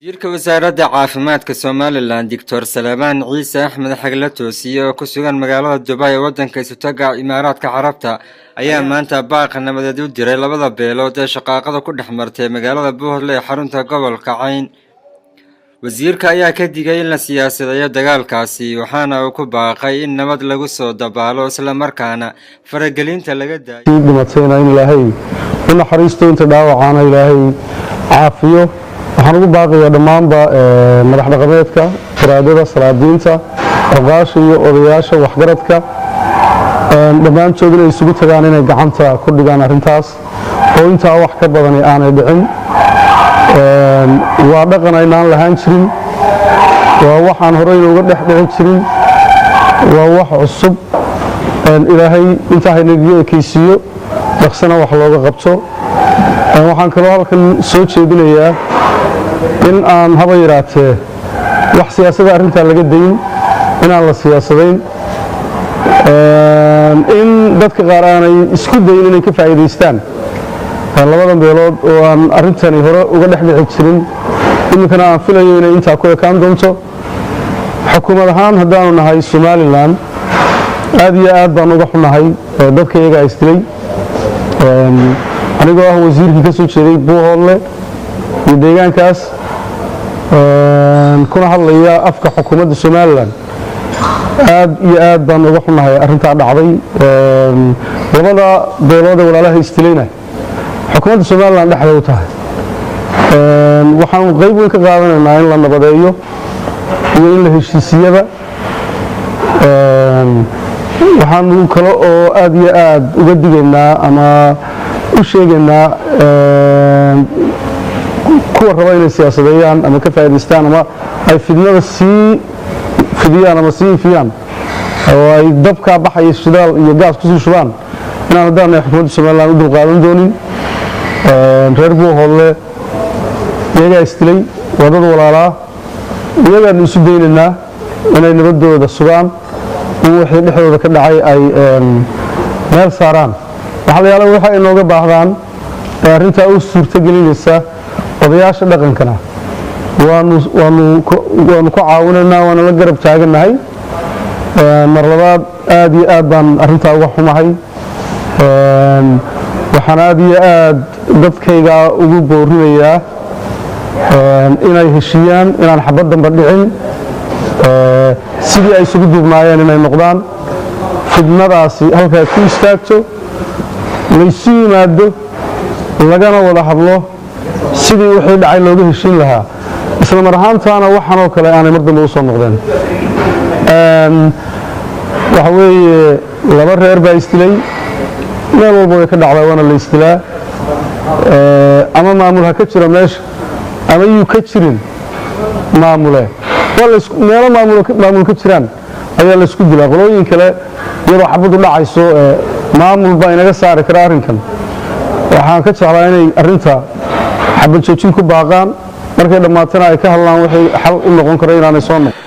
wasiirka wasaaradda caafimaadka Somaliland Dr. Salmaan Ciise Axmed Xagla Toosiye oo ku sugan magaalada Dubai ee wadanka Isutaga Imaaraadka Carabta ayaa maanta baaq nabadeed u diray labada beelood ee shaqaaqada ku dhaxmartay magaalada Buurle ee xarunta gobolka Cayn. wasiirka ayaa ka digay in la siyaasadeeyo dagaalkaasi waxaana uu ku baaqay in nabad lagu soo dabaalo isla markaana faragelinta laga daayo dhimatayna in Ilaahay u naxariisto inta dhaawacana Ilaahay caafiyo. waxaan ugu baaqayaa dhammaanba madax dhaqameedka faraadada salaadiinta ogaasha iyo odayaasha waxgaradka dhammaantood inay isugu tagaan inay gacanta ku dhigaan arrintaas oo intaa wax ka badan aanay dhicin. waa dhaqan aynaan lahaan jirin, waa waxaan horey uga dhex dhicin jirin, waa wax cusub. ilaahay intaa haynaga ekaysiiyo dhaqsana wax looga qabto. waxaan kaloo halkan soo jeedinayaa in aan haba yaraatee wax siyaasadda arrintaa laga dayin, inaan la siyaasadayn, in dadka qaar aanay isku dayin inay ka faa'iidaystaan labadan beelood oo aan arrintani hore uga dhex dhici jirin. iminkana aan filayo inay intaa ku ekaan doonto. xukuumad ahaan haddaanu nahay Somaliland aad iyo aad baan uga xunahay dadka iyaga istilay. anigoo ah wasiirkii ka soo jeeday Buurle iyo deegaankaas kuna hadlaya afka xukuumadda Somaliland aad iyo aad baan uga xunahay arrintaa dhacday. labada beelood ee walaalaha istilayna xukuumadda Somaliland dhexda u tahay. waxaan qayb weyn ka qaadanaynaa in la nabadeeyo iyo in la heshiisiyada. waxaan kale oo aad iyo aad uga digaynaa ama u sheegaynaa kuwa raba inay siyaasadeeyaan ama ka faa'iidaystaan ama ay fidnada sii fidiyaan ama sii ifiyaan oo ay dabka baxaya shidaal iyo gaas ku sii shubaan inaan haddaan xukuumadda Somaliland u dulqaadan doonin. reer Buurle iyagaa istilay, waa dad walaalaa, iyagaan isu daynaynaa inay nabadooda sugaan, in wixii dhexdooda ka dhacay ay meel saaraan. waxaa waxa ay nooga baahdaan arrintaa u suurtagelinaysa odayaasha dhaqankana waanu ku caawinaynaa, waana la garab taaganahay. mar labaad aad iyo aad baan arrintaa uga xumahay. waxaan aad iyo aad dadkayga ugu boorinayaa inay heshiiyaan, inaan xabad damba dhicin, sidii ay isugu duubnaayeen inay noqdaan. fidnadaasi halkaa ku istaagto, laysu yimaado, lagana wada hadlo sidii wixii dhacay looga heshiin lahaa, isla mar ahaantaana waxaan oo kale aanay mar dambe u soo noqdeen. waxa weeye laba reer baa istilay, meel walba way ka dhacdaa, waana la istilaa. ama maamul ha ka jiro meesha ama yuu ka jirin maamule, meelo maamul ka jiraan ayaa la isku dilaa. qolooyin kale iyadoo xabadu dhacayso maamul baa inaga saari kara arrinkan. waxaan ka jeclaa inay arrinta xabad joojin ku baaqaan, markay dhammaatana ay ka hadlaan wixii xal u noqon karo inaanay soo noqon.